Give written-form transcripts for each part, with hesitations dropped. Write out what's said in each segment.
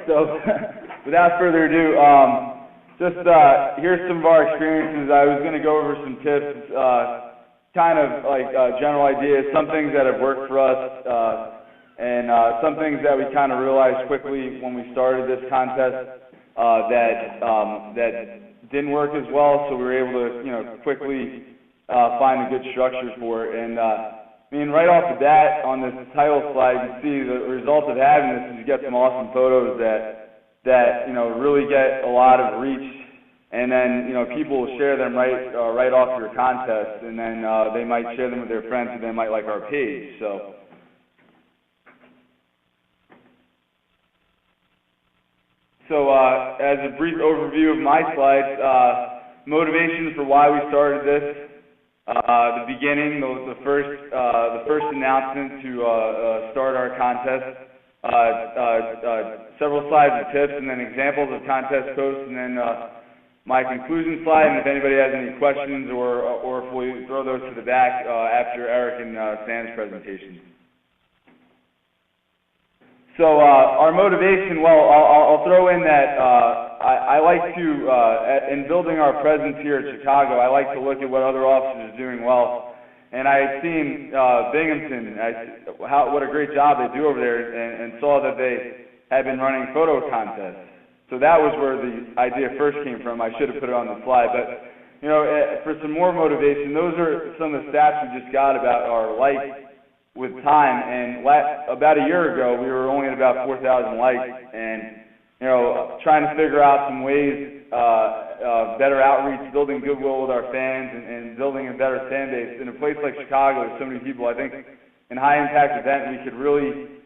So without further ado, here's some of our experiences. I was going to go over some tips, kind of like general ideas, some things that have worked for us, and some things that we kind of realized quickly when we started this contest that didn't work as well. So we were able to, quickly find a good structure for it. And right off the bat on this title slide, you see the result of having this is you get some awesome photos that really get a lot of reach, and then people will share them right off your contest, and then they might share them with their friends, and they might like our page. So as a brief overview of my slides, motivations for why we started this. The beginning, the first announcement to start our contest, several slides of tips, and then examples of contest posts, and then my conclusion slide. And if anybody has any questions, or if we throw those to the back after Eric and Sam's presentations. So our motivation, well, I'll throw in that I like to, in building our presence here at Chicago, I like to look at what other officers are doing well. And I had seen Binghamton, what a great job they do over there, and saw that they had been running photo contests. So that was where the idea first came from. I should have put it on the slide. But, for some more motivation, those are some of the stats we just got about our likes with time. And about a year ago, we were only at about 4,000 likes, and trying to figure out some ways, better outreach, building goodwill with our fans, and building a better fan base. In a place like Chicago, with so many people, I think in high impact event we could really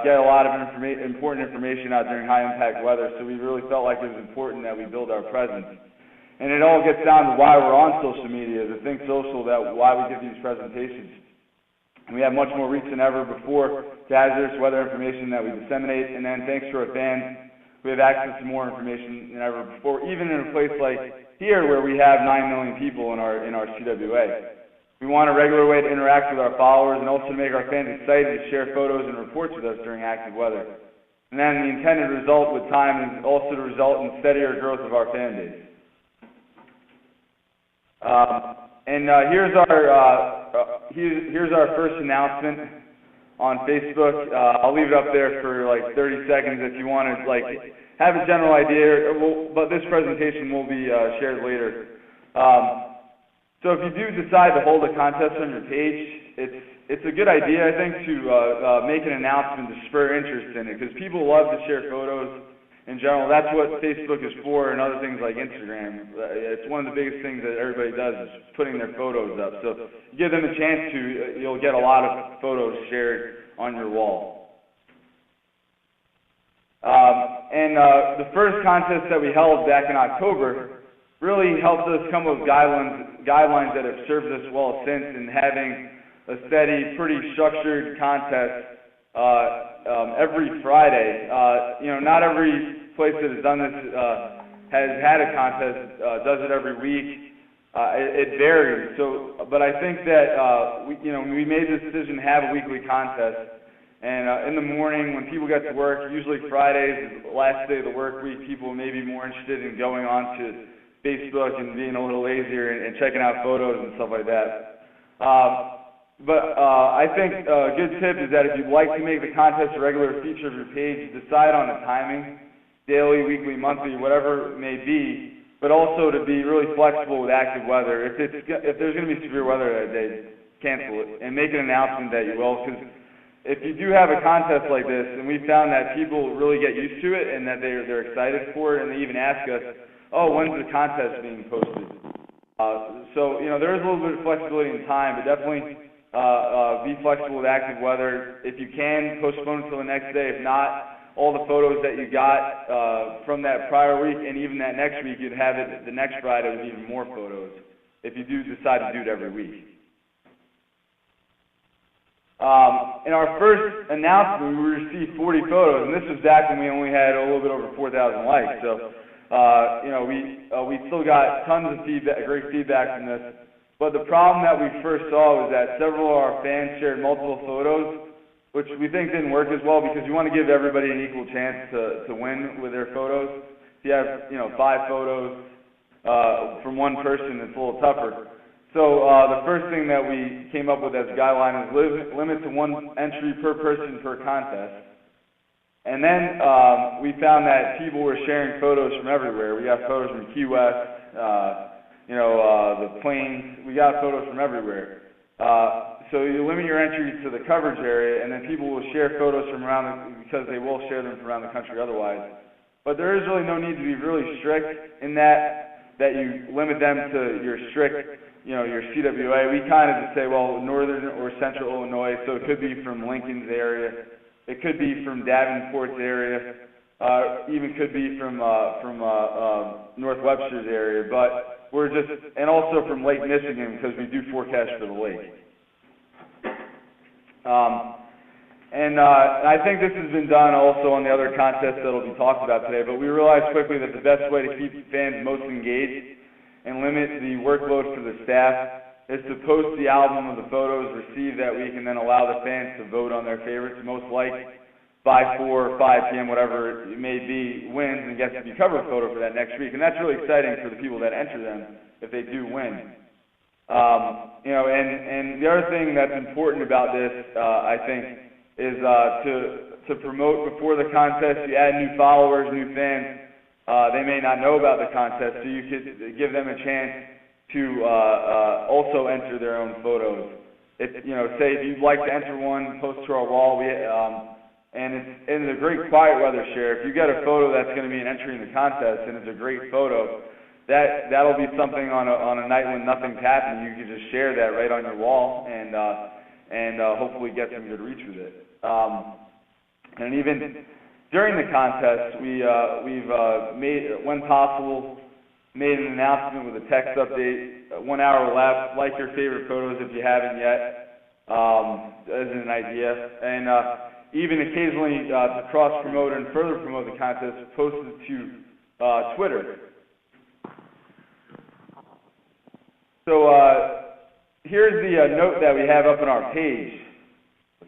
get a lot of important information out during high impact weather. So we really felt like it was important that we build our presence. And it all gets down to why we're on social media, the Think Social, why we give these presentations. We have much more reach than ever before to hazardous weather information that we disseminate, and then thanks to our fans, we have access to more information than ever before, even in a place like here where we have 9 million people in our CWA. We want a regular way to interact with our followers and also to make our fans excited to share photos and reports with us during active weather. And then the intended result with time is also to result in steadier growth of our fan base. Here's our first announcement on Facebook. I'll leave it up there for like 30 seconds if you want to have a general idea, but this presentation will be shared later. So if you do decide to hold a contest on your page, it's a good idea, I think, to make an announcement to spur interest in it, because people love to share photos. In general, that's what Facebook is for, and other things like Instagram. It's one of the biggest things that everybody does is putting their photos up. So give them a chance to, you'll get a lot of photos shared on your wall. The first contest that we held back in October really helped us come up with guidelines that have served us well since, in having a steady, pretty structured contest every Friday. Not every place that has done this has had a contest, does it every week. It varies. But I think that we made the decision to have a weekly contest. And in the morning when people get to work, usually Fridays is the last day of the work week, people may be more interested in going on to Facebook and being a little lazier and checking out photos and stuff like that. I think a good tip is that if you'd like to make the contest a regular feature of your page, decide on the timing, daily, weekly, monthly, whatever it may be, but also to be really flexible with active weather. If there's going to be severe weather that day, cancel it and make an announcement that you will, because if you do have a contest like this, and we found that people really get used to it and that they're excited for it, and they even ask us, oh, when's the contest being posted? There is a little bit of flexibility in time, but definitely be flexible with active weather. If you can, postpone until the next day. If not, all the photos that you got from that prior week and even that next week, you'd have it the next Friday with even more photos if you do decide to do it every week. In our first announcement, we received 40 photos, and this was back when we only had a little bit over 4,000 likes. So, we still got tons of feedback, great feedback from this. But the problem that we first saw was that several of our fans shared multiple photos which we think didn't work as well because you want to give everybody an equal chance to win with their photos. If you have, 5 photos from one person, it's a little tougher. So the first thing that we came up with as a guideline is limit to 1 entry per person per contest. And then we found that people were sharing photos from everywhere. We got photos from Key West, the plains. We got photos from everywhere. So you limit your entries to the coverage area, and then people will share photos from around because they will share them from around the country otherwise. But there is really no need to be really strict in that you limit them to your strict, your CWA. We kind of just say, well, northern or central Illinois, so it could be from Lincoln's area. It could be from Davenport's area, even could be from North Webster's area, but we're just, and also from Lake Michigan because we do forecast for the lake. And I think this has been done also on the other contests that will be talked about today, but we realized quickly that the best way to keep fans most engaged and limit the workload for the staff is to post the album of the photos received that week and then allow the fans to vote on their favorites. Most likely by 4 or 5 p.m., whatever it may be, wins and gets to be cover photo for that next week. And that's really exciting for the people that enter them if they do win. And the other thing that's important about this, I think, is to promote before the contest. You add new followers, new fans. They may not know about the contest, so you could give them a chance to also enter their own photos. Say if you'd like to enter one, post to our wall. And it's a great quiet weather share. If you get a photo that's going to be an entry in the contest and it's a great photo, that'll be something on a night when nothing's happening. You can just share that right on your wall and hopefully get some good reach with it. And even during the contest, we've made, when possible, made an announcement with a text update, 1 hour left, like your favorite photos if you haven't yet, as an idea. And even occasionally to cross-promote and further promote the contest, post it to Twitter. So here's the note that we have up on our page.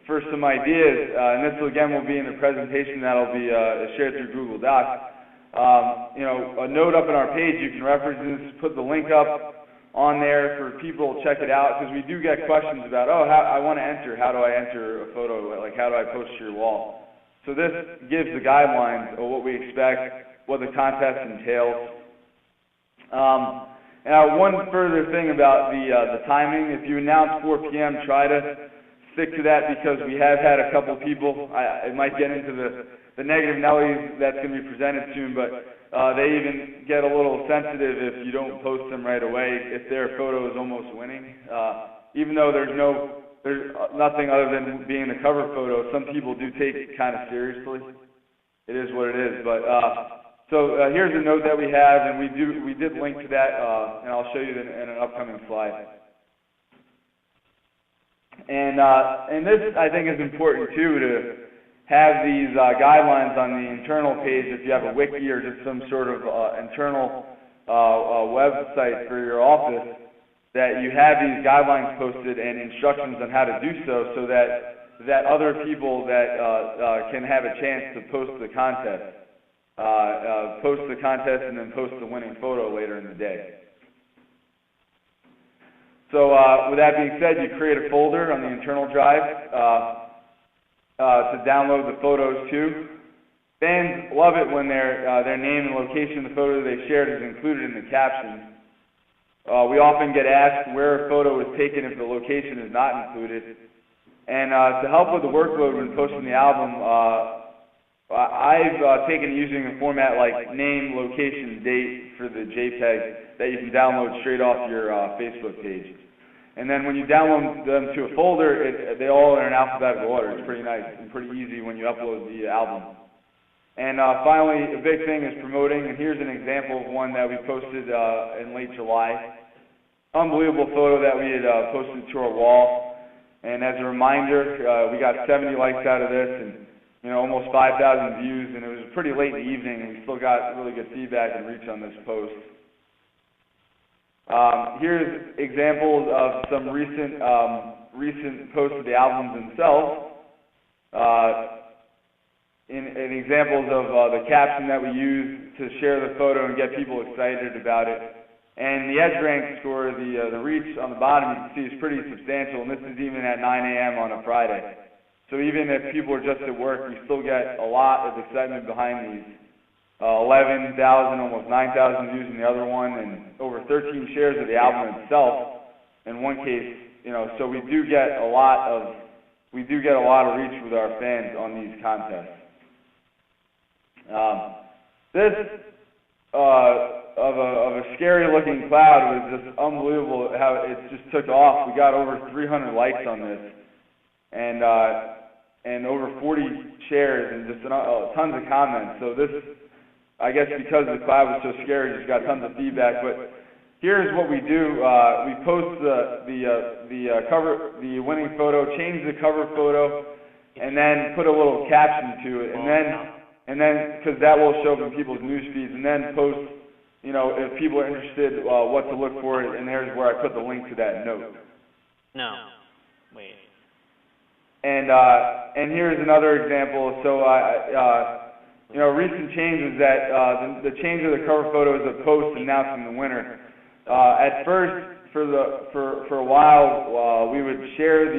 First, some ideas, and this again will be in the presentation that'll be shared through Google Docs. A note up on our page, you can reference this, put the link up on there for people to check it out, because we do get questions about, I want to enter, how do I enter a photo, like how do I post to your wall? So this gives the guidelines of what we expect, what the contest entails. And one further thing about the timing, if you announce 4 p.m., try to stick to that, because we have had a couple people, it might get into the negative Nellies that's going to be presented soon, but they even get a little sensitive if you don't post them right away, if their photo is almost winning. Even though there's nothing other than being the cover photo, some people do take it kind of seriously. It is what it is. But so here's a note that we have, and we did link to that, and I'll show you in an upcoming slide. And this, I think, is important, too, to have these guidelines on the internal page if you have a wiki or just some sort of internal website for your office, that you have these guidelines posted and instructions on how to do so that other people that can have a chance to post the contest. Post the contest and then post the winning photo later in the day. So with that being said, you create a folder on the internal drive to download the photos to. Fans love it when their name and location of the photo they shared is included in the caption. We often get asked where a photo was taken if the location is not included. And to help with the workload when posting the album, I've taken using a format like name, location, date for the JPEG that you can download straight off your Facebook page. And then when you download them to a folder, they all are in alphabetical order. It's pretty nice and pretty easy when you upload the album. And finally, a big thing is promoting, and here's an example of one that we posted in late July. Unbelievable photo that we had posted to our wall. And as a reminder, we got 70 likes out of this, and almost 5,000 views, and it was pretty late in the evening, and we still got really good feedback and reach on this post. Here's examples of some recent posts of the albums themselves. in examples of the caption that we use to share the photo and get people excited about it. And the EdgeRank score, the reach on the bottom, you can see is pretty substantial, and this is even at 9 a.m. on a Friday. So even if people are just at work, we still get a lot of excitement behind these. 11,000, almost 9,000 views in the other one, and over 13 shares of the album itself. In one case, so we do get a lot of reach with our fans on these contests. This of a scary looking cloud was just unbelievable how it just took off. We got over 300 likes on this, and over 40 shares, and just tons of comments. So this, I guess, because the cloud was so scary, just got tons of feedback. But here's what we do: we post the winning photo, change the cover photo, and then put a little caption to it, and then because that will show up in people's news feeds, and then post, if people are interested, what to look for, and there's where I put the link to that note. No, wait. And here's another example. So recent change is that the change of the cover photo is a post announcing the winner. At first, for a while, we would share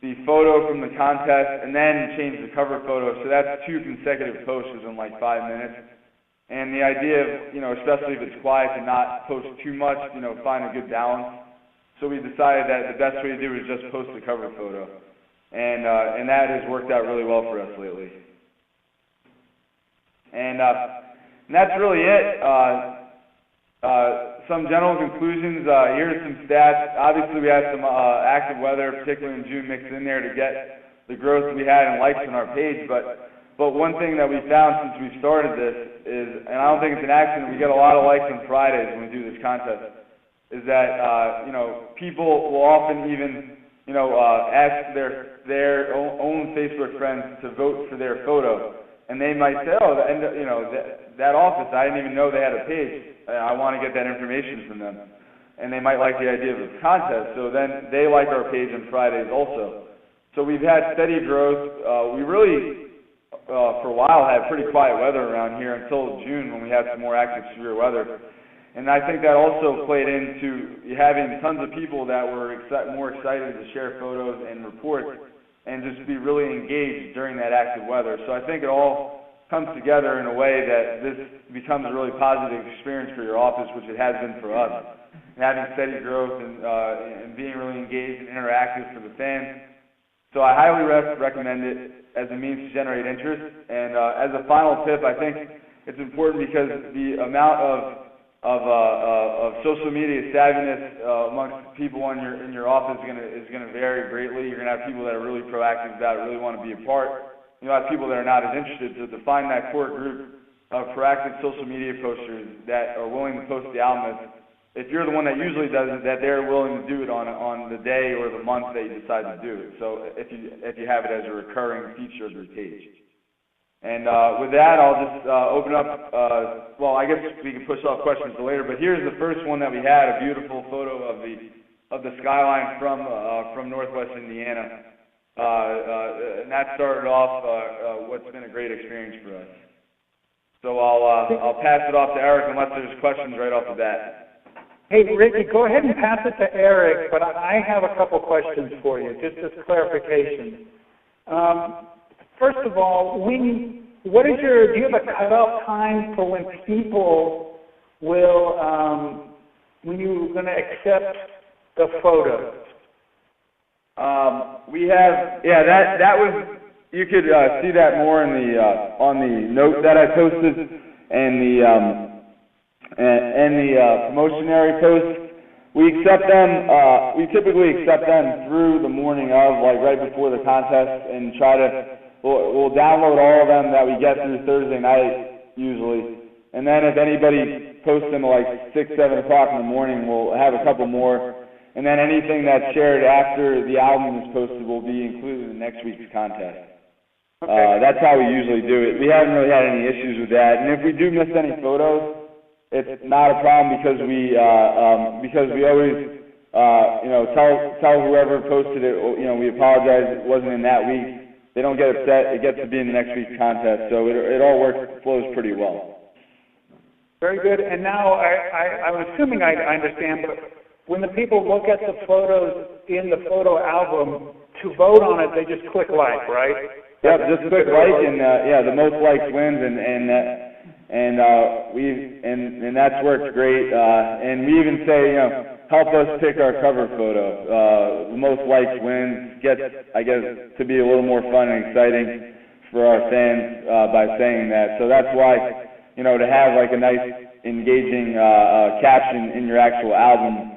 the photo from the contest and then change the cover photo. So that's 2 consecutive posts in like 5 minutes. And the idea of, especially if it's quiet, to not post too much, find a good balance. So we decided that the best way to do is just post the cover photo. And that has worked out really well for us lately. And that's really it. Some general conclusions. Here's some stats. Obviously, we had some active weather, particularly in June, mixed in there to get the growth we had in likes on our page. But one thing that we found since we started this is, and I don't think it's an accident, we get a lot of likes on Fridays when we do this contest, is that people will often even ask their own Facebook friends to vote for their photo. And they might say, that office, I didn't even know they had a page. I want to get that information from them. And they might like the idea of the contest, so then they like our page on Fridays also. So we've had steady growth. We really, for a while, had pretty quiet weather around here until June when we had some more active severe weather. And I think that also played into having tons of people that were more excited to share photos and reports and just be really engaged during that active weather. So I think it all comes together in a way that this becomes a really positive experience for your office, which it has been for us. And having steady growth and being really engaged and interactive for the fans. So I highly recommend it as a means to generate interest. And as a final tip, I think it's important because the amount of social media savviness amongst people in your office is gonna vary greatly. You're gonna have people that are really proactive about it, really want to be a part. You'll have people that are not as interested. So to find that core group of proactive social media posters that are willing to post the album, if you're the one that usually does it, that they're willing to do it on the day or the month they decide to do it. So if you have it as a recurring feature of your page. And with that, I'll just open up, I guess we can push off questions to later, but here's the first one that we had, a beautiful photo of the skyline from Northwest Indiana. And that started off what's been a great experience for us. So I'll pass it off to Eric unless there's questions right off the bat. Hey, Ricky, go ahead and pass it to Eric, but I have a couple questions for you, just as clarification. First of all, do you have a cutoff time for when people will, when you're going to accept the photos? We have, that was, you could see that more in on the note that I posted and the promotionary post. We accept them, we typically accept them through the morning of, like right before the contest, and we'll download all of them that we get through Thursday night usually. And then if anybody posts them at like 6, 7 o'clock in the morning, we'll have a couple more. And then anything that's shared after the album is posted will be included in next week's contest. Okay. That's how we usually do it. We haven't really had any issues with that. And if we do miss any photos, it's not a problem because we always tell whoever posted it, we apologize it wasn't in that week. they don't get upset. It gets to be in the next week's contest, so it all flows pretty well. Very good. And now I'm assuming I understand, but when the people look at the photos in the photo album, to vote on it, they just click like, right? Yeah, just click like, and the most likes wins, and that's worked great. And we even say, help us pick our cover photo. The most likes wins. Gets, I guess, to be a little more fun and exciting for our fans by saying that. So that's why, to have like a nice, engaging caption in your actual album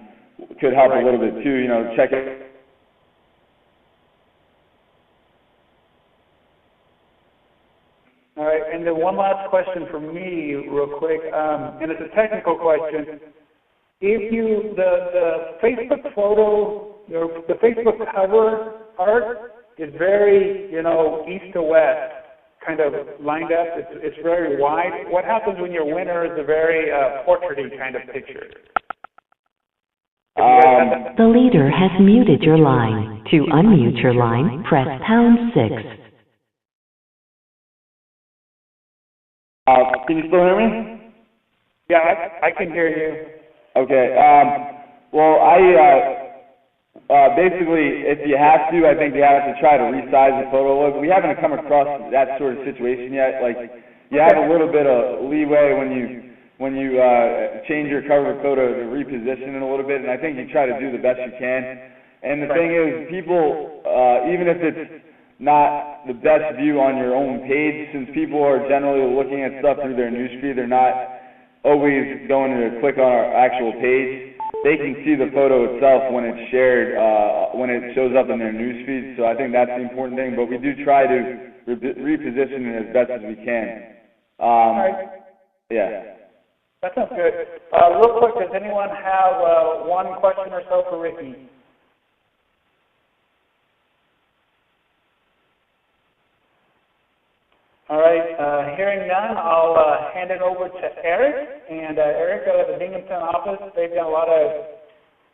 could help a little bit too. Check it. All right, and then one last question from me, real quick, and it's a technical question. If the Facebook photo, the Facebook cover art is very, east to west, kind of lined up. It's very wide. What happens when your winner is a very portrait-y kind of picture? The leader has muted your line. To unmute your line, press #6. Can you still hear me? Yeah, I can hear you. Okay. Well, basically, if you have to, I think you have to try to resize the photo look. We haven't come across that sort of situation yet. Like, you have a little bit of leeway when you change your cover photo to reposition it a little bit, and I think you try to do the best you can. And the thing is, people, even if it's not the best view on your own page, since people are generally looking at stuff through their newsfeed, they're not always going to click on our actual page. They can see the photo itself when it's shared, when it shows up in their newsfeed. So I think that's the important thing. But we do try to reposition it as best as we can. All right. Yeah. That sounds good. Real quick, does anyone have one question or so for Ricky? All right, hearing none, I'll hand it over to Eric. And Eric out of the Binghamton office, they've done a lot of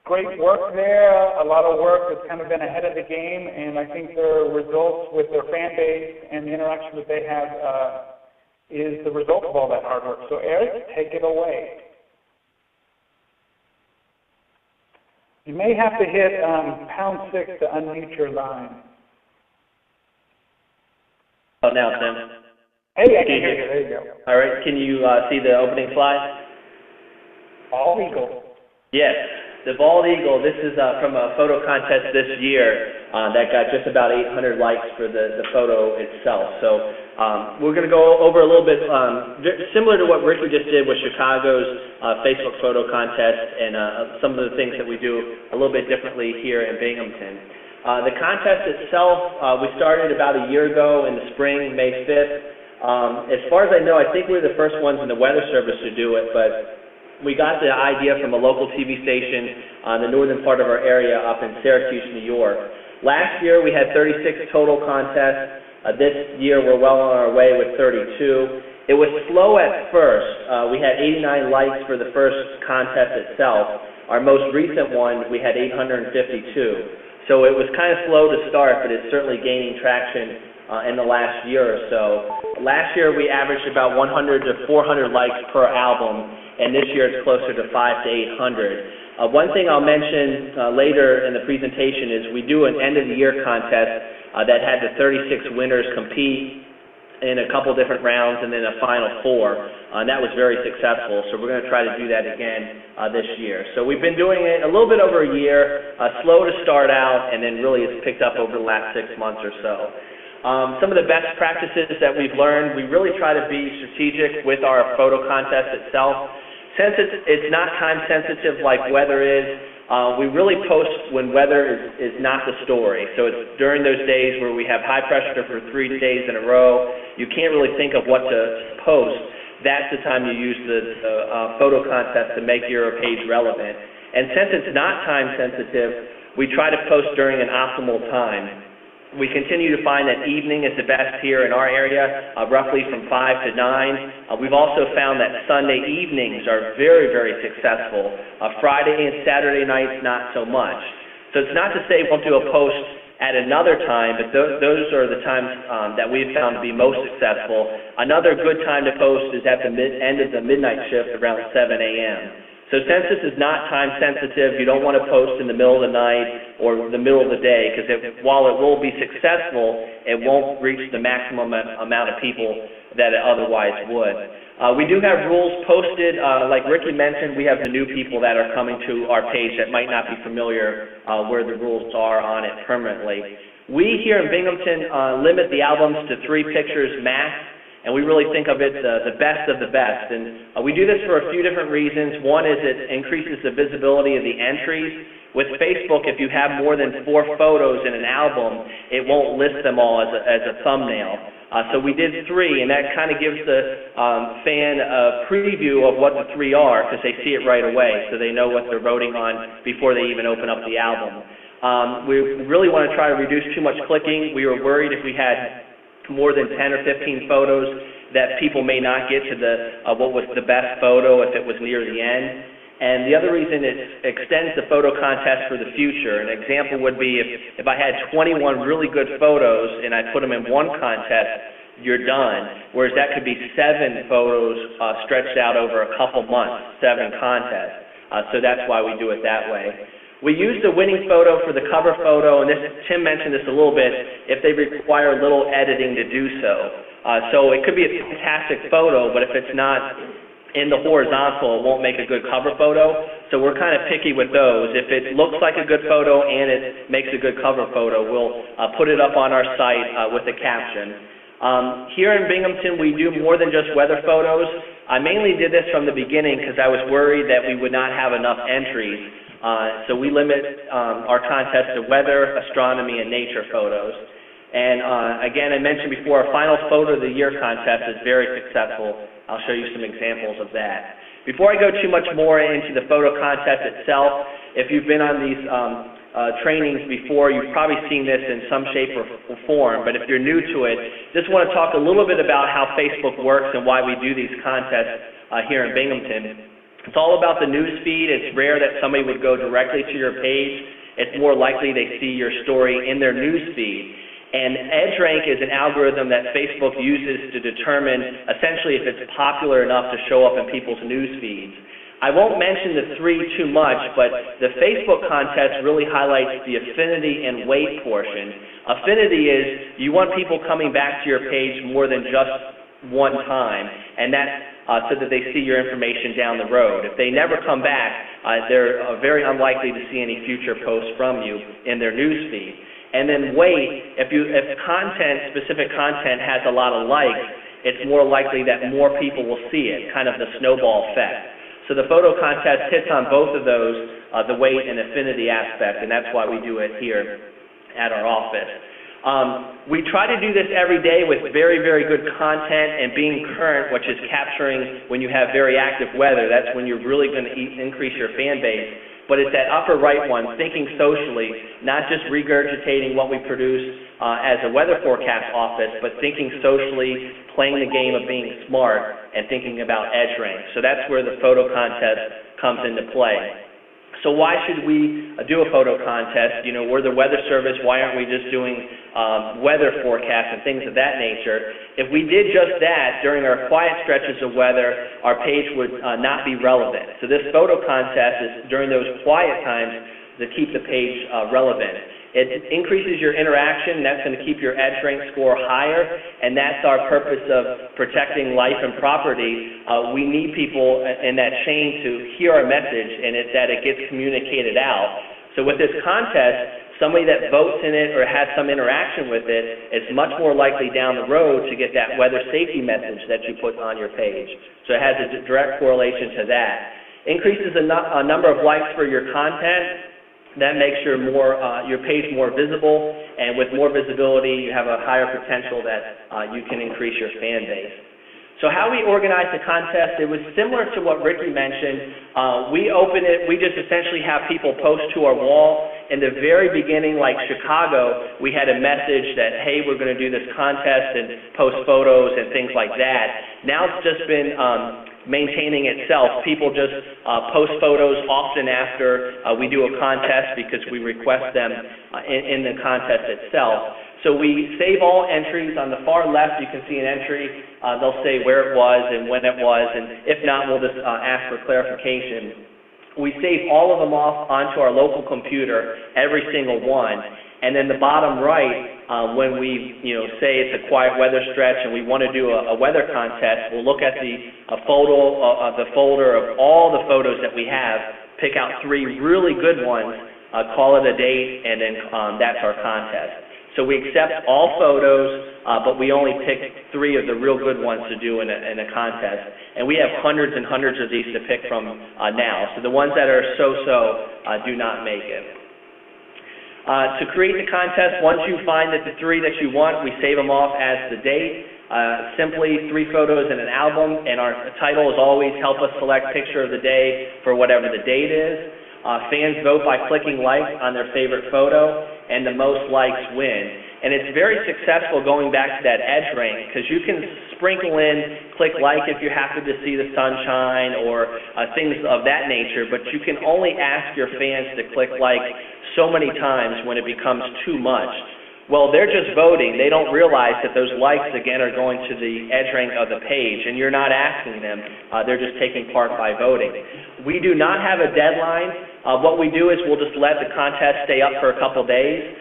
great work there, a lot of work that's kind of been ahead of the game, and I think their results with their fan base and the interaction that they have is the result of all that hard work. So Eric, take it away. You may have to hit #6 to unmute your line. Oh, now, Tim. Hey, I can hear you. There you go. All right. Can you see the opening slide? Bald Eagle. Yes. The Bald Eagle, this is from a photo contest this year that got just about 800 likes for the photo itself. So we're going to go over a little bit similar to what Ricky just did with Chicago's Facebook photo contest and some of the things that we do a little bit differently here in Binghamton. The contest itself, we started about a year ago in the spring, May 5th. As far as I know, I think we were the first ones in the Weather Service to do it, but we got the idea from a local TV station on the northern part of our area up in Syracuse, New York. Last year we had 36 total contests. This year we're well on our way with 32. It was slow at first. We had 89 likes for the first contest itself. Our most recent one, we had 852. So it was kind of slow to start, but it's certainly gaining traction in the last year or so. Last year we averaged about 100 to 400 likes per album, and this year it's closer to 500 to 800. One thing I'll mention later in the presentation is we do an end-of-the-year contest that had the 36 winners compete in a couple different rounds and then a final four. That was very successful, so we're going to try to do that again this year. So we've been doing it a little bit over a year, slow to start out, and then really it's picked up over the last 6 months or so. Some of the best practices that we've learned, we really try to be strategic with our photo contest itself. Since it's not time sensitive like weather is, we really post when weather is not the story. So it's during those days where we have high pressure for 3 days in a row, you can't really think of what to post. That's the time you use the photo contest to make your page relevant. And since it's not time sensitive, we try to post during an optimal time. We continue to find that evening is the best here in our area, roughly from 5 to 9. We've also found that Sunday evenings are very, very successful. Friday and Saturday nights, not so much. So it's not to say we won't do a post at another time, but those are the times that we've found to be most successful. Another good time to post is at the end of the midnight shift around 7 a.m. So since this is not time sensitive, you don't want to post in the middle of the night or the middle of the day, because while it will be successful, it won't reach the maximum amount of people that it otherwise would. We do have rules posted. Like Ricky mentioned, we have the new people that are coming to our page that might not be familiar where the rules are on it permanently. We here in Binghamton limit the albums to 3 pictures max, and we really think of it the best of the best. And we do this for a few different reasons. One is it increases the visibility of the entries. With Facebook, if you have more than 4 photos in an album, it won't list them all as a thumbnail. So we did 3, and that kind of gives the fan a preview of what the 3 are, because they see it right away, so they know what they're voting on before they even open up the album. We really want to try to reduce too much clicking. We were worried if we had more than 10 or 15 photos that people may not get to what was the best photo if it was near the end. And the other reason it extends the photo contest for the future. An example would be if I had 21 really good photos and I put them in one contest, you're done. Whereas that could be 7 photos stretched out over a couple months, 7 contests. So that's why we do it that way. We use the winning photo for the cover photo, and Tim mentioned this a little bit, if they require a little editing to do so. So it could be a fantastic photo, but if it's not in the horizontal, it won't make a good cover photo. So we're kind of picky with those. If it looks like a good photo and it makes a good cover photo, we'll put it up on our site with a caption. Here in Binghamton, we do more than just weather photos. I mainly did this from the beginning because I was worried that we would not have enough entries. So we limit our contest to weather, astronomy, and nature photos. And again, I mentioned before, our final photo of the year contest is very successful. I'll show you some examples of that. Before I go too much more into the photo contest itself, if you've been on these trainings before, you've probably seen this in some shape or form, but if you're new to it, just want to talk a little bit about how Facebook works and why we do these contests here in Binghamton. It's all about the news feed. It's rare that somebody would go directly to your page. It's more likely they see your story in their news feed. And EdgeRank is an algorithm that Facebook uses to determine essentially if it's popular enough to show up in people's news feeds. I won't mention the 3 too much, but the Facebook contest really highlights the affinity and weight portion. Affinity is you want people coming back to your page more than just one time, and that's so that they see your information down the road. If they never come back, they're very unlikely to see any future posts from you in their news feed. And then weight, if specific content has a lot of likes, it's more likely that more people will see it, kind of the snowball effect. So the photo contest hits on both of those, the weight and affinity aspect, and that's why we do it here at our office. We try to do this every day with very, very good content and being current, which is capturing when you have very active weather. That's when you're really going to increase your fan base. But it's that upper right one, thinking socially, not just regurgitating what we produce as a weather forecast office, but thinking socially, playing the game of being smart, and thinking about EdgeRank. So that's where the photo contest comes into play. So why should we do a photo contest? You know, we're the Weather Service. Why aren't we just doing weather forecasts and things of that nature? If we did just that during our quiet stretches of weather, our page would not be relevant. So this photo contest is during those quiet times to keep the page relevant. It increases your interaction. That's going to keep your EdgeRank score higher, and that's our purpose of protecting life and property. We need people in that chain to hear our message, and it's that it gets communicated out. So with this contest, somebody that votes in it or has some interaction with it is much more likely down the road to get that weather safety message that you put on your page. So it has a direct correlation to that. Increases a number of likes for your content. That makes your page more visible, and with more visibility, you have a higher potential that you can increase your fan base. So how we organize the contest, it was similar to what Ricky mentioned. We open it, we just essentially have people post to our wall, in the very beginning, like Chicago, we had a message that, hey, we're going to do this contest and post photos and things like that. Now it's just been maintaining itself. People just post photos often after we do a contest because we request them in the contest itself. So we save all entries. On the far left, you can see an entry. They'll say where it was and when it was, and if not, we'll just ask for clarification. We save all of them off onto our local computer, every single one. And then the bottom right, when we say it's a quiet weather stretch and we want to do a weather contest, we'll look at the folder of all the photos that we have, pick out 3 really good ones, call it a date, and then that's our contest. So we accept all photos, but we only pick 3 of the real good ones to do in a contest. And we have hundreds and hundreds of these to pick from now. So the ones that are so-so do not make it. To create the contest, once you find that the 3 that you want, we save them off as the date. Simply 3 photos in an album, and our title is always help us select picture of the day for whatever the date is. Fans vote by clicking like on their favorite photo, and the most likes win. And it's very successful going back to that edge rank, because you can sprinkle in click like if you happen to see the sunshine or things of that nature, but you can only ask your fans to click like so many times when it becomes too much. Well, they're just voting. They don't realize that those likes, again, are going to the edge rank of the page, and you're not asking them. They're just taking part by voting. We do not have a deadline. What we do is we'll just let the contest stay up for a couple days.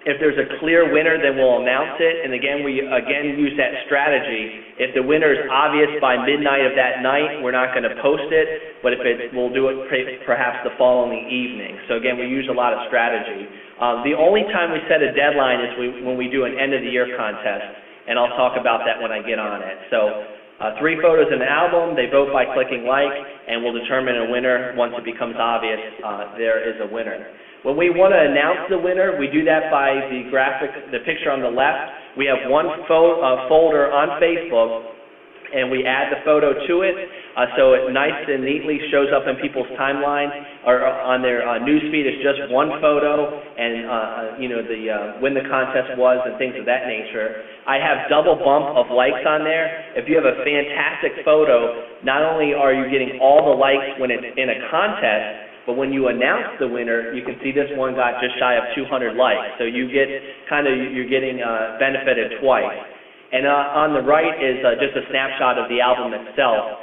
If there's a clear winner, then we'll announce it, and again, we use that strategy. If the winner is obvious by midnight of that night, we're not going to post it, but we'll do it perhaps the following evening. So again, we use a lot of strategy. The only time we set a deadline is when we do an end-of-the-year contest, and I'll talk about that when I get on it. So 3 photos in an album, they vote by clicking like, and we'll determine a winner once it becomes obvious there is a winner. When we want to announce the winner, we do that by the picture on the left. We have one folder on Facebook, and we add the photo to it, so it nice and neatly shows up in people's timeline, or on their newsfeed. It's just one photo, and when the contest was and things of that nature. I have double bump of likes on there. If you have a fantastic photo, not only are you getting all the likes when it's in a contest, but when you announce the winner, you can see this one got just shy of 200 likes. So you're getting benefited twice. And on the right is just a snapshot of the album itself.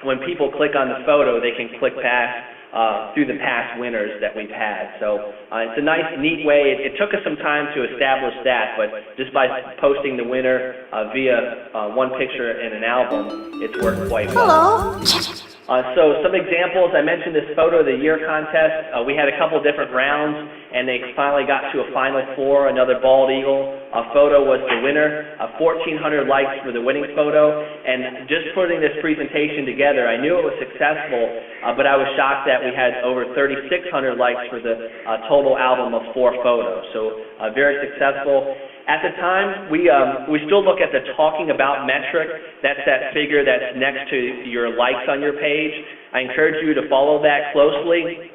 When people click on the photo, they can click past through the past winners that we've had. So it's a nice, neat way. It took us some time to establish that, but just by posting the winner via one picture in an album, it's worked quite well. Hello. So some examples, I mentioned this photo of the year contest. We had a couple different rounds, and they finally got to a final 4, another bald eagle. Photo was the winner, 1,400 likes for the winning photo, and just putting this presentation together, I knew it was successful, but I was shocked that we had over 3,600 likes for the total album of 4 photos, so very successful. At the time, we still look at the talking about metric. That's that figure that's next to your likes on your page. I encourage you to follow that closely.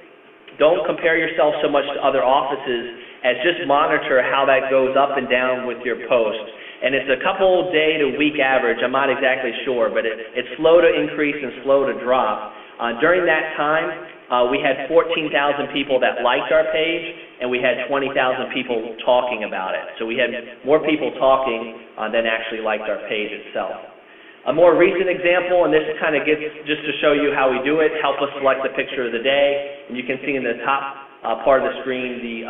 Don't compare yourself so much to other offices, as just monitor how that goes up and down with your post. And it's a couple day to week average. I'm not exactly sure, but it's slow to increase and slow to drop. During that time, we had 14,000 people that liked our page, and we had 20,000 people talking about it. So we had more people talking than actually liked our page itself. A more recent example, and this kind of gets just to show you how we do it, help us select the picture of the day. And you can see in the top part of the screen the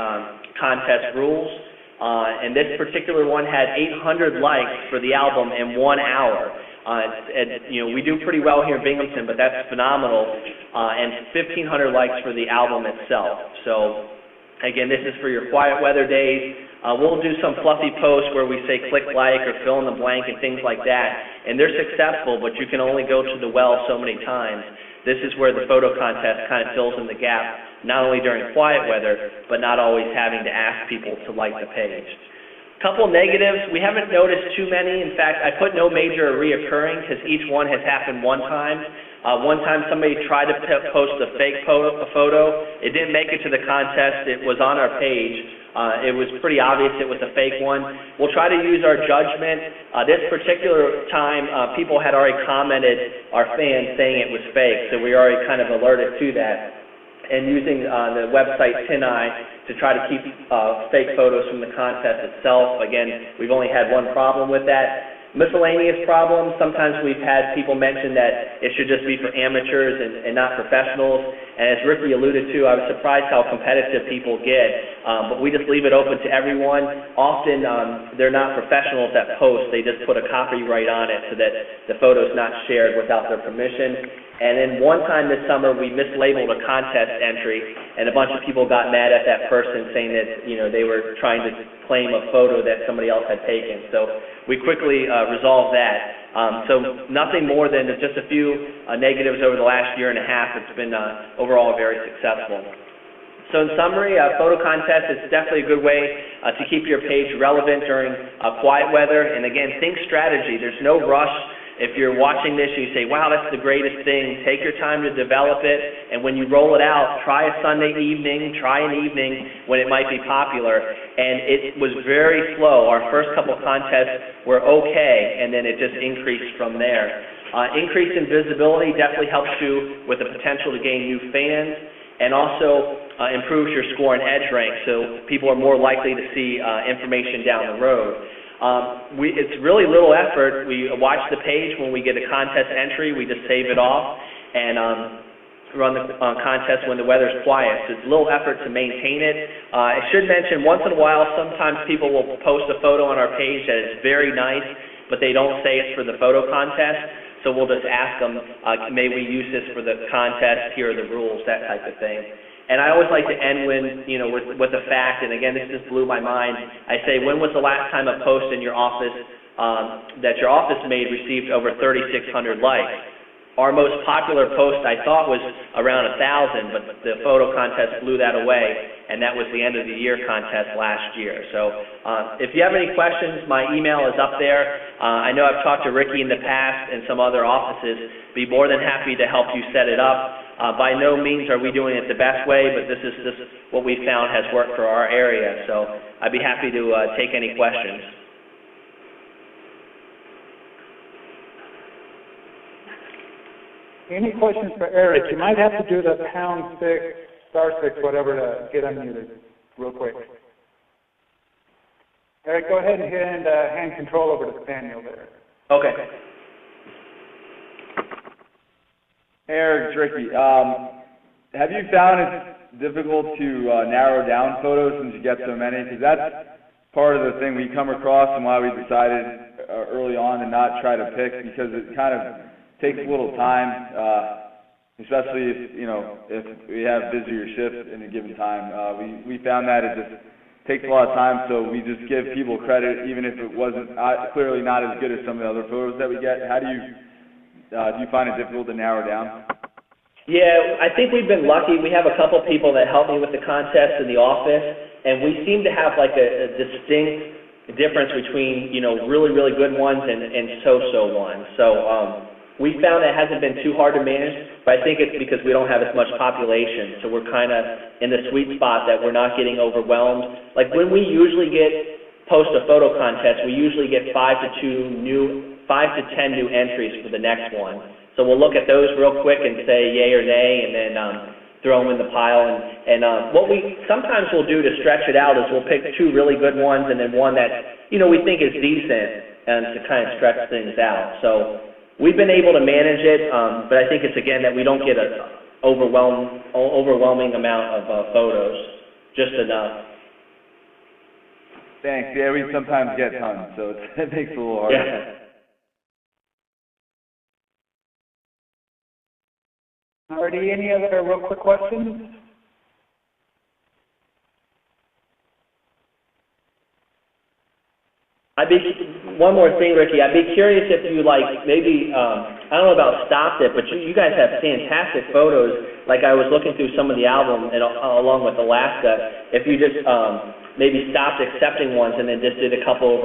contest rules. And this particular one had 800 likes for the album in 1 hour. We do pretty well here in Binghamton, but that's phenomenal. And 1,500 likes for the album itself. So, again, this is for your quiet weather days. We'll do some fluffy posts where we say click like or fill in the blank and things like that. And they're successful, but you can only go to the well so many times. This is where the photo contest kind of fills in the gap, not only during quiet weather, but not always having to ask people to like the page. Couple negatives, we haven't noticed too many. In fact, I put no major reoccurring because each one has happened one time. One time somebody tried to post a fake photo. It didn't make it to the contest. It was on our page. It was pretty obvious it was a fake one. We'll try to use our judgment. This particular time, people had already commented, our fans, saying it was fake, so we already kind of alerted to that. And using the website TinEye to try to keep fake photos from the contest itself. Again, we've only had one problem with that. Miscellaneous problems, sometimes we've had people mention that it should just be for amateurs and not professionals. And as Ricky alluded to, I was surprised how competitive people get, but we just leave it open to everyone. Often they're not professionals that post, they just put a copyright on it so that the photo's not shared without their permission. And then one time this summer, we mislabeled a contest entry, and a bunch of people got mad at that person, saying that, you know, they were trying to claim a photo that somebody else had taken. So we quickly resolved that. So nothing more than just a few negatives over the last year and a half. It's been overall very successful. So in summary, photo contest is definitely a good way to keep your page relevant during quiet weather. And again, think strategy. There's no rush. If you're watching this and you say, wow, that's the greatest thing, take your time to develop it, and when you roll it out, try a Sunday evening, try an evening when it might be popular. And it was very slow. Our first couple contests were okay, and then it just increased from there. Increase in visibility definitely helps you with the potential to gain new fans, and also improves your score and edge rank, so people are more likely to see information down the road. It's really little effort. We watch the page when we get a contest entry. We just save it off and run the contest when the weather's quiet. So it's little effort to maintain it. I should mention, once in a while, sometimes people will post a photo on our page that is very nice, but they don't say it's for the photo contest. So we'll just ask them, may we use this for the contest? Here are the rules, that type of thing. And I always like to end with a fact, and again, this just blew my mind. I say, when was the last time a post in your office that your office made received over 3,600 likes? Our most popular post, I thought, was around 1,000, but the photo contest blew that away, and that was the end of the year contest last year. So if you have any questions, my email is up there. I know I've talked to Ricky in the past and some other offices. Be more than happy to help you set it up. By no means are we doing it the best way, but this is just what we found has worked for our area. So I'd be happy to take any questions. Any questions for Eric? You might have to do the #6, *6, whatever to get unmuted real quick. Eric, go ahead and hand control over to Daniel there. Okay. Hey, Eric, it's Ricky. Have you found it difficult to narrow down photos since you get so many? Because that's part of the thing we come across and why we decided early on to not try to pick, because it kind of takes a little time, especially if we have busier shifts in a given time. We found that it just takes a lot of time, so we just give people credit even if it wasn't clearly not as good as some of the other photos that we get. How do you find it difficult to narrow down? Yeah, I think we've been lucky. We have a couple people that help me with the contest in the office, and we seem to have like a distinct difference between, really, really good ones and so-so ones. So we found that it hasn't been too hard to manage, but I think it's because we don't have as much population, so we're kind of in the sweet spot that we're not getting overwhelmed. Like when we usually post a photo contest, we usually get 5 to 10 new entries for the next one. So we'll look at those real quick and say yay or nay, and then throw them in the pile. And what we sometimes will do to stretch it out is we'll pick 2 really good ones and then one that we think is decent, and to kind of stretch things out. So we've been able to manage it, but I think it's again that we don't get an overwhelming amount of photos, just enough. Thanks. Yeah, we sometimes get tons, so it makes it a little harder. Yeah. Alrighty, any other real quick questions? One more thing, Ricky. I'd be curious if you maybe I don't know about stopped it, but you guys have fantastic photos. Like I was looking through some of the album and along with Alaska. If you just maybe stopped accepting ones and then just did a couple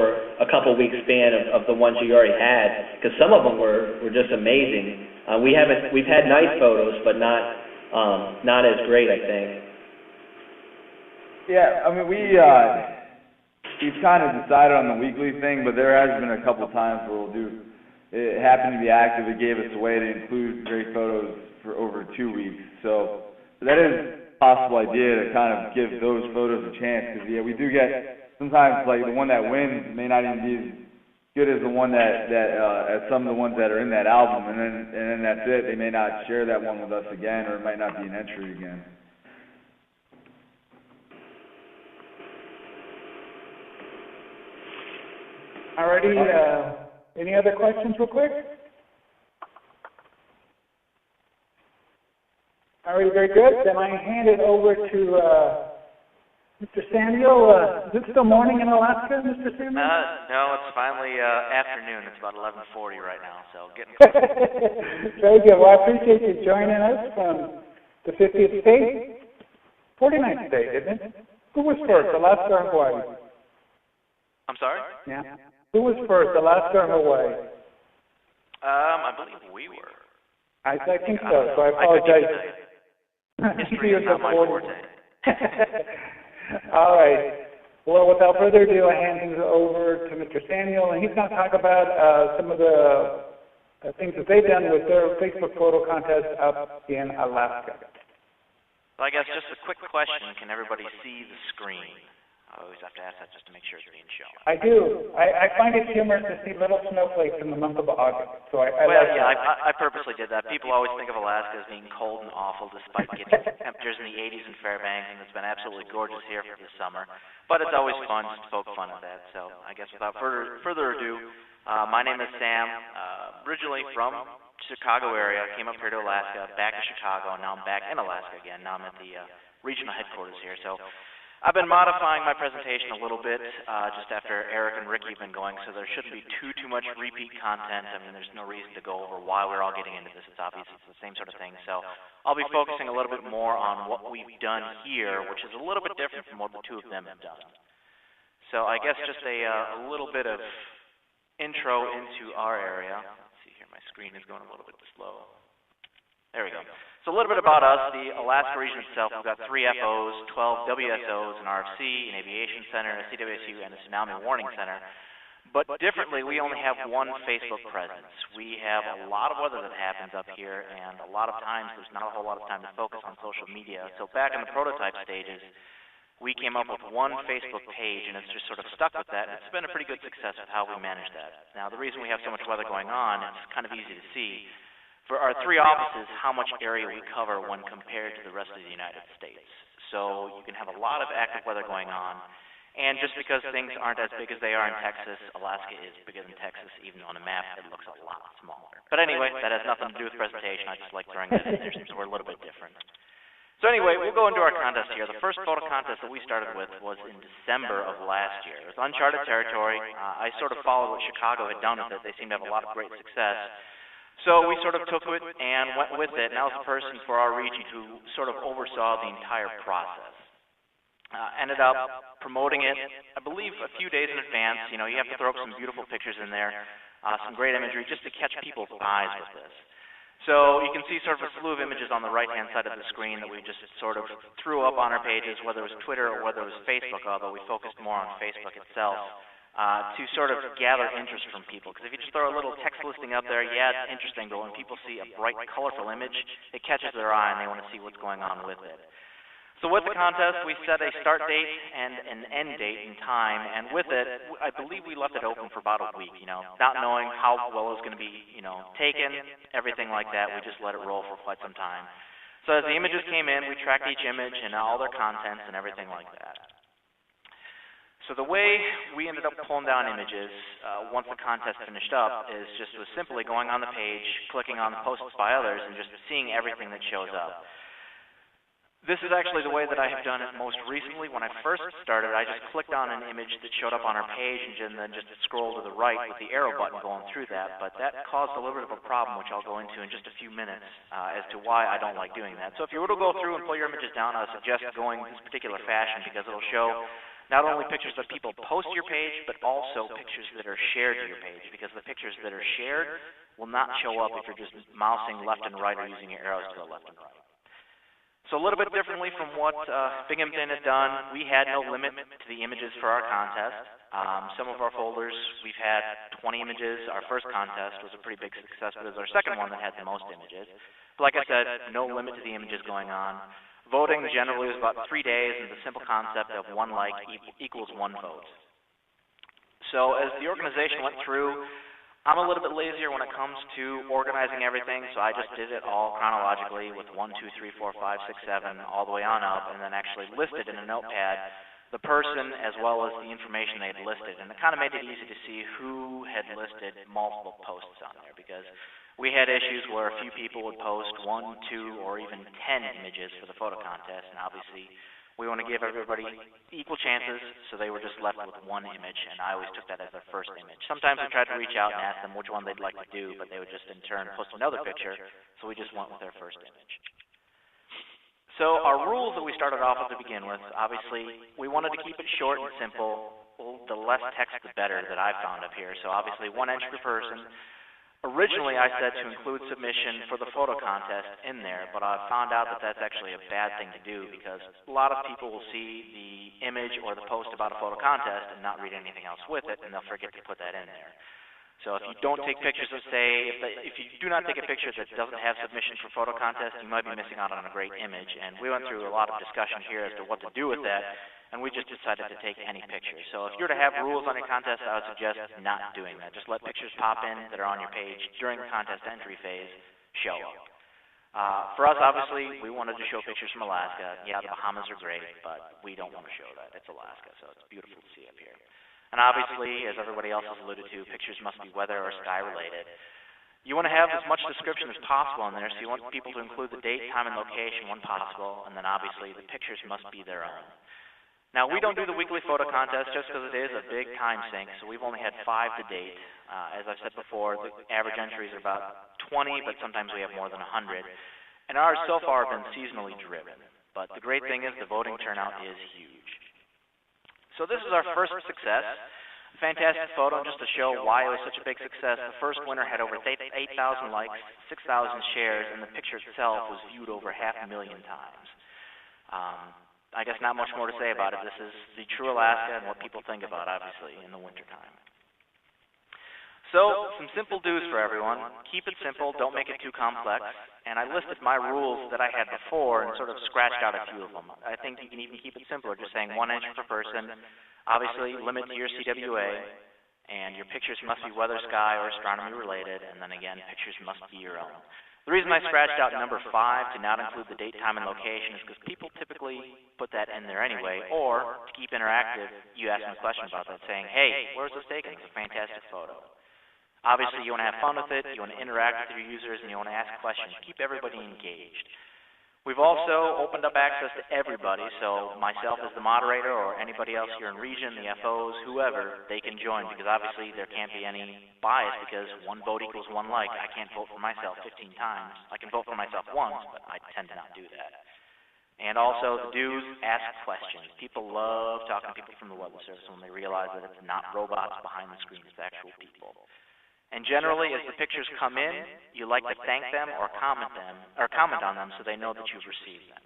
week span of the ones you already had, because some of them were just amazing. We've had nice photos, but not as great, I think. Yeah, I mean, we've kind of decided on the weekly thing, but there has been a couple times where it happened to be active. It gave us a way to include great photos for over 2 weeks. So that is a possible idea to kind of give those photos a chance, because we do get sometimes, like, the one that wins may not even be as good as the one as some of the ones that are in that album, and then that's it. They may not share that one with us again, or it might not be an entry again. Alrighty, any other questions real quick? Alright, very good. Then I hand it over to Mr. Samuel. Is it still morning in Alaska, Mr. Samuel? No, it's finally afternoon. It's about 11:40 right now, so getting close. Very good. Well, I appreciate you joining us from the 50th state, 49th state, isn't it? Who was first, Alaska or Hawaii? I'm sorry? Yeah. Who was first, Alaska or Hawaii? I believe we were. I think so. So I apologize. History is not my forte. All right. Well, without further ado, I hand things over to Mr. Samuel, and he's going to talk about some of the things that they've done with their Facebook photo contest up in Alaska. So I guess just a quick question: can everybody see the screen? I always have to ask that just to make sure it's being shown. I do. I find it humorous to see little snowflakes in the month of August. So I purposely did that. People always think of Alaska as being cold and awful, despite getting temperatures in the 80s in Fairbanks, and it's been absolutely gorgeous here for this summer. But it's always fun to poke fun at that. So I guess without further ado, my name is Sam. Originally from Chicago area, came up here to Alaska, back to Chicago, and now I'm back in Alaska again. Now I'm at the regional headquarters here. So I've been modifying my presentation a little bit just after Eric and Ricky have been going, so there shouldn't be too much repeat content. I mean, there's no reason to go over why we're all getting into this. It's obvious it's the same sort of thing. So I'll be focusing a little bit more on what we've done here, which is a little bit different from what the two of them have done. So I guess just a little bit of intro into our area. Let's see here, my screen is going a little bit slow. There we go. So a little bit about us, the Alaska region itself. We've got 3 FOs, 12 WSOs, an RFC, an Aviation Center, a CWSU, and a Tsunami Warning Center. But differently, we only have one Facebook presence. We have a lot of weather that happens up here, and a lot of times there's not a whole lot of time to focus on social media. So back in the prototype stages, we came up with one Facebook page, and it's just sort of stuck with that, and it's been a pretty good success with how we manage that. Now, the reason we have so much weather going on, it's kind of easy to see. For our 3 offices, how much area we cover when compared to the rest of the United States. So you can have a lot of active weather going on, and just because things aren't as big as they are in Texas, Alaska is bigger than Texas, even on a map it looks a lot smaller. But anyway, that has nothing to do with presentation. I just like throwing that in there since we're a little bit different. So anyway, we'll go into our contest here. The first photo contest that we started with was in December of last year. It was uncharted territory. I sort of followed what Chicago had done with it. They seemed to have a lot of great success. So we sort of took it and went with it, and that was the person for our region who sort of oversaw the entire process. Ended up promoting it, I believe, a few days in advance. You know, you have to throw up some beautiful pictures in there, some great imagery, just to catch people's eyes with this. So you can see sort of a slew of images on the right-hand side of the screen that we just sort of threw up on our pages, whether it was Twitter or whether it was Facebook, although we focused more on Facebook itself. To sort of gather interest from people. Because if you just throw a little text listing up there, yeah, it's interesting, but when people see a bright, colorful image, it catches their eye and they want to see what's going on with it. So with the contest, we set a start date and an end date and time, and with it, I believe we left it open for about a week, you know, not knowing how well it was going to be, you know, taken, everything like that. We just let it roll for quite some time. So as the images came in, we tracked each image and all their contents and everything like that. So the way we ended up pulling down images once the contest finished up was simply going on the page, clicking on the posts by others, and just seeing everything that shows up. This is actually the way that I have done it most recently. When I first started, I just clicked on an image that showed up on our page and then just scrolled to the right with the arrow button going through that. But that caused a little bit of a problem, which I'll go into in just a few minutes, as to why I don't like doing that. So if you were to go through and pull your images down, I would suggest going this particular fashion because it'll show not only pictures that people post to your page, but also pictures that are shared to your page, because the pictures that are shared will not show up if you're just mousing left and right or using your arrows to the left and right. So a little bit differently from what Binghamton had done, we had no limit to the images for our contest. Some of our folders, we've had 20 images. Our first contest was a pretty big success, but it was our second one that had the most images. But like I said, no limit to the images going on. Voting generally was about 3 days, and the simple concept of 1 like equals 1 vote. So as the organization went through, I'm a little bit lazier when it comes to organizing everything, so I just did it all chronologically with 1, 2, 3, 4, 5, 6, 7, all the way on up, and then actually listed in a notepad the person as well as the information they had listed. And it kind of made it easy to see who had listed multiple posts on there, because we had issues where a few people would post 1, 2, or even 10 images for the photo contest, and obviously we want to give everybody equal chances, so they were just left with 1 image, and I always took that as their first image. Sometimes we tried to reach out and ask them which one they'd like to do, but they would just in turn post another picture, so we just went with their first image. So our rules that we started off with to begin with, obviously, we wanted to keep it short and simple. The less text, the better that I've found up here. So obviously 1 entry per person. Originally, I said to include submission for the photo contest in there, but I found out that that's actually a bad thing to do, because a lot of people will see the image or the post about a photo contest and not read anything else with it, and they'll forget to put that in there. So if you don't take pictures of, say, if you do not take a picture that doesn't have submission for photo contest, you might be missing out on a great image. And we went through a lot of discussion here as to what to do with that, and we just decided to take any picture. So if you're to have rules on your contest, I would suggest not doing that. Just let pictures pop in that are on your page during the contest entry phase show up. For us, obviously, we wanted to show pictures from Alaska. Yeah, the Bahamas are great, but we don't want to show that. It's Alaska, so it's beautiful to see up here. And obviously, as everybody else has alluded to, pictures must be weather or sky related. You want to have as much description as possible in there, so you want people to include the date, time, and location when possible, and then obviously the pictures must be their own. Now, we don't do the weekly photo contest just because it is a big time sink, so we've only had 5 to date. As I've said before, the average entries are about 20, but sometimes we have more than 100. And ours so far have been seasonally driven. But the great thing is the voting turnout is huge. So this is our first success. Fantastic photo, just to show why it was such a big success. The first winner had over 8,000 likes, 6,000 shares, and the picture itself was viewed over 500,000 times. I guess not much more to say about it. This is the true Alaska and what people think about, obviously, in the wintertime. So, some simple do's for everyone. Keep it simple, don't make it too complex. And I listed my rules that I had before and sort of scratched out a few of them. I think you can even keep it simpler, just saying 1 entry per person. Obviously, limit to your CWA, and your pictures must be weather, sky, or astronomy related, and then again, pictures must be your own. The reason I scratched out number 5 to not include the date, time, and location is because people typically put that in there anyway, or to keep interactive, you ask them a question about that, saying, hey, where's this taken? It's a fantastic photo. Obviously, you want to have fun with it, you want to interact with your users, and you want to ask questions. Keep everybody engaged. We've also opened up access to everybody, so myself as the moderator or anybody else here in region, the FOs, whoever, they can join, because obviously there can't be any bias because 1 vote equals 1 like. I can't vote for myself 15 times. I can vote for myself once, but I tend to not do that. And also, the do's, ask questions. People love talking to people from the Weather Service when they realize that it's not robots behind the screen, it's actual people. And generally, as the pictures come in, you like to thank them or comment on them so they know that you've received them.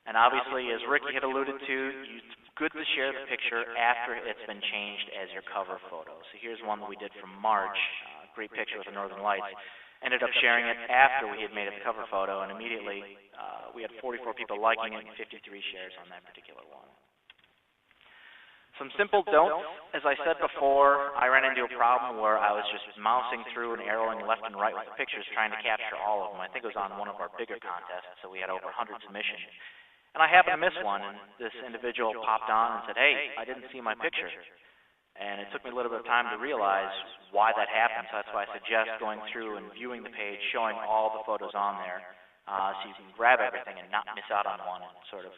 And obviously, as Ricky had alluded to, it's good to share the picture after it's been changed as your cover photo. So here's one that we did from March, great picture with the Northern Lights. Ended up sharing it after we had made it the cover photo, and immediately we had 44 people liking it and 53 shares on that particular one. Some simple don'ts. As I said before, I ran into a problem where I was just mousing through and arrowing left and right with the pictures trying to capture all of them. I think it was on one of our bigger contests, so we had over 100 submissions. And I happened to miss one, and this individual popped on and said, hey, I didn't see my picture. And it took me a little bit of time to realize why that happened, so that's why I suggest going through and viewing the page, showing all the photos on there, so you can grab everything and not miss out on one and sort of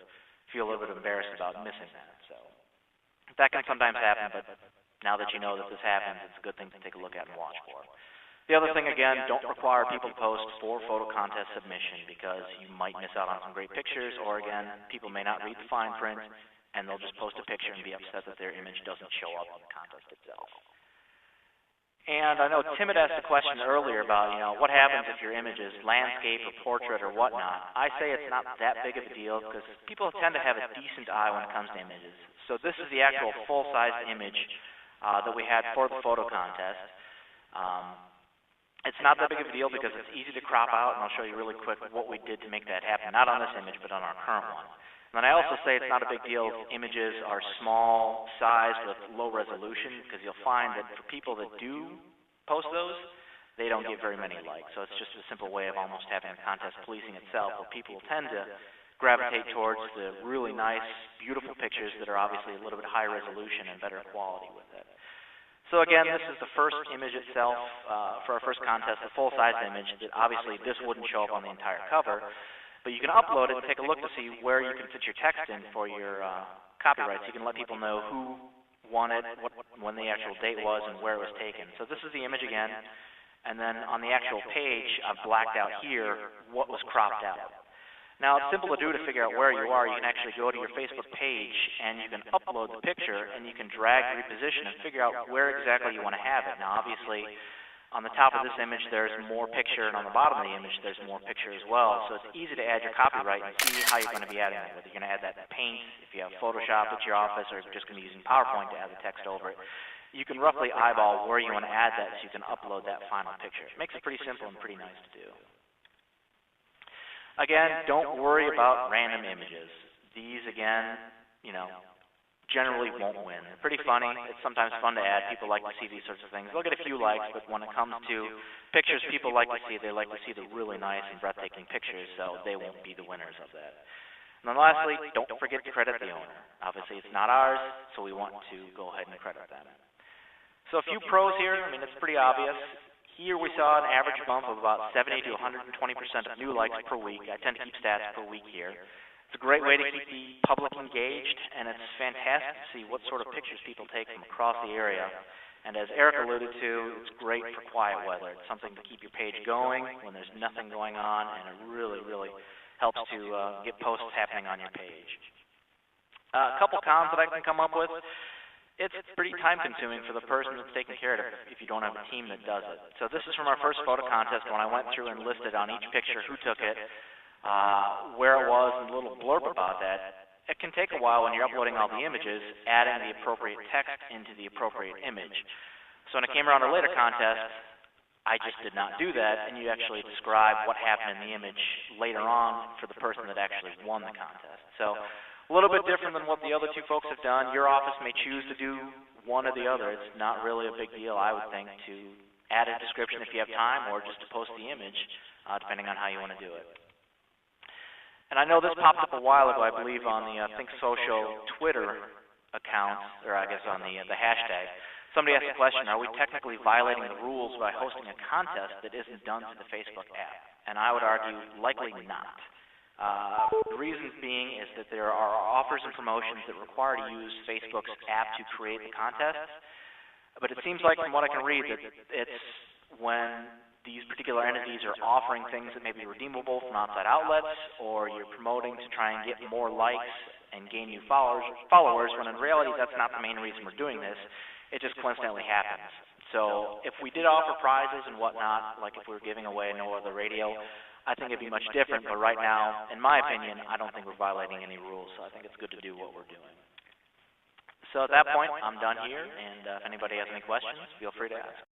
feel a little bit embarrassed about missing that. So that can sometimes happen, but now that you know that this happens, it's a good thing to take a look at and watch for. The other thing, again, don't require people to post for photo contest submission because you might miss out on some great pictures, or again, people may not read the fine print and they'll just post a picture and be upset that their image doesn't show up in the contest itself. And I know Tim had asked a question earlier about, what happens if your image is landscape or portrait or whatnot. I say it's not that big of a deal because people tend to have a decent eye when it comes to images. So this is the actual full-size image that we had for the photo contest. It's not that big of a deal because it's easy to crop out, and I'll show you really quick what we did to make that happen, not on this image, but on our current one. And then I also say it's not a big deal if images are small size with low resolution, because you'll find that for people that do post those, they don't get very many likes. So it's just a simple way of almost having a contest policing itself, where people tend to gravitate towards the really nice, beautiful pictures that are obviously a little bit higher resolution and better quality with it. So again, this is the first image itself for our first contest, the full-size image. That obviously, this wouldn't show up on the entire cover, but you can upload it and take a look to see where you can fit your text in for your copyrights. You can let people know who won it, when the actual date was, and where it was taken. So this is the image again, and then on the actual page, I've blacked out here what was cropped out. Now, it's simple to do to figure out where you are. You can actually go to your Facebook page, and you can upload the picture, and you can drag, reposition, and figure out where exactly you want to have it. Now, obviously, on the top of this image, there's more picture, and on the bottom of the image, there's more picture as well. So it's easy to add your copyright and see how you're going to be adding it, whether you're going to add that in Paint, if you have Photoshop at your office, or if you're just going to be using PowerPoint to add the text over it. You can roughly eyeball where you want to add that so you can upload that final picture. It makes it pretty simple and pretty nice to do. Again, don't worry about random images. These, again, generally won't win. They're pretty funny. It's sometimes fun to add. People like to see these sorts of things. They'll get a few likes, but when it comes to pictures people like to see, they like to see the really nice and breathtaking pictures, so they won't be the winners of that. And then lastly, don't forget to credit the owner. Obviously, it's not ours, so we want to go ahead and credit them. So a few pros here. It's pretty obvious. Here we saw an average bump of about 70 to 120% of new likes per week. I tend to keep stats per week here. It's a great way to keep the public engaged, and it's fantastic to see what sort of pictures people take from across the area. And as Eric alluded to, it's great for quiet weather. It's something to keep your page going when there's nothing going on, and it really, really helps to get posts happening on your page. A couple cons that I can come up with. It's pretty time-consuming for the person that's taking care of it if you don't have a team that does it. So this is from our first photo contest when I went through and listed on each picture who took it, where it was, and a little blurb about that. It can take a while when you're uploading all the images, adding the appropriate text into the appropriate image. So when it came around to a later contest, I just did not do that, and you actually describe what happened in the image later on for the person that actually won the contest. So a little bit different than what the other two folks have done. Your office may choose to do one or the other. It's not really a big deal, I would think, to add a description if you have time, or just to post the image, depending on how you want to do it. And I know this popped up a while ago, I believe, on the Think Social Twitter account, or I guess on the hashtag. Somebody asked the question, are we technically violating the rules by hosting a contest that isn't done through the Facebook app? And I would argue, likely not. The reasons being is that there are offers and promotions that require to use Facebook's app to create the contests, but it seems like from what I can read that it's when these particular entities are offering things that may be redeemable from outside outlets, or you're promoting to try and get more likes and gain new followers, when in reality that's not the main reason we're doing this. It just coincidentally happens. So if we did offer prizes and whatnot, like if we were giving away No Other Radio, I think it'd be much different, but right now, in my opinion, I don't think we're violating any rules, so I think it's good to do what we're doing. So at that point, I'm done here, and if anybody has any questions, feel free to ask.